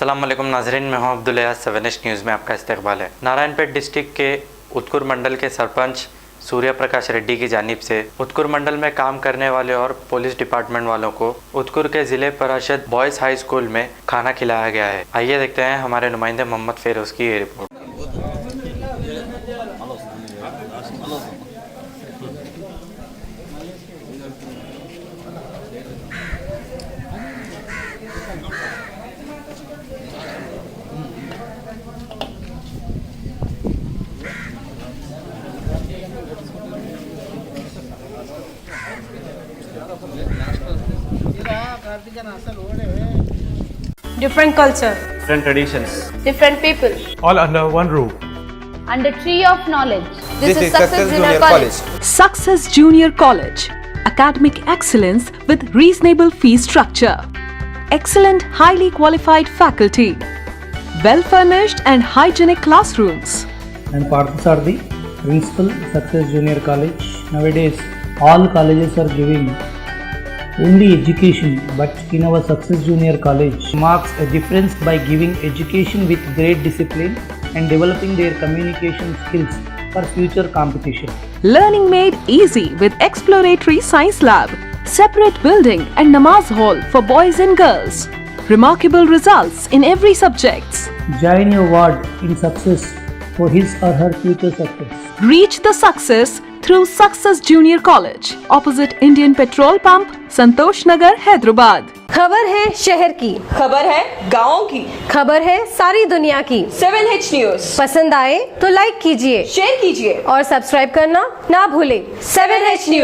अस्सलाम वालेकुम नाजरीन, मैं हूं अब्दुल 7 न्यूज़ में आपका इस्तकबाल है। नारायणपेट डिस्ट्रिक्ट के उत्कुर मंडल के सरपंच सूर्य प्रकाश रेड्डी की जानिब से उत्कुर मंडल में काम करने वाले और पुलिस डिपार्टमेंट वालों को उत्कुर के ज़िले परिषद बॉयज़ हाई स्कूल में खाना खिलाया गया है। आइए देखते हैं हमारे नुमाइंदे मोहम्मद फेरोज़ की ये report. Different culture, different traditions, different people, all under one roof. under tree of knowledge. This is Success Junior College. Success Junior College. Academic excellence with reasonable fee structure. Excellent, highly qualified faculty. Well-furnished and hygienic classrooms. And Parthasarthi, Principal, Success Junior College. Nowadays, all colleges are giving only education, but in our Success Junior College marks a difference by giving education with great discipline and developing their communication skills for future competition. Learning made easy with exploratory science lab, separate building and namaz hall for boys and girls. Remarkable results in every subjects. Join your ward in success for his or her future success. Reach the success through Success Junior College, opposite Indian Petrol Pump, Santosh Nagar, Hyderabad. खबर है शहर की, खबर है गाँव की, खबर है सारी दुनिया की। 7H न्यूज़ पसंद आए तो लाइक कीजिए, शेयर कीजिए और सब्सक्राइब करना ना भूले। 7H news.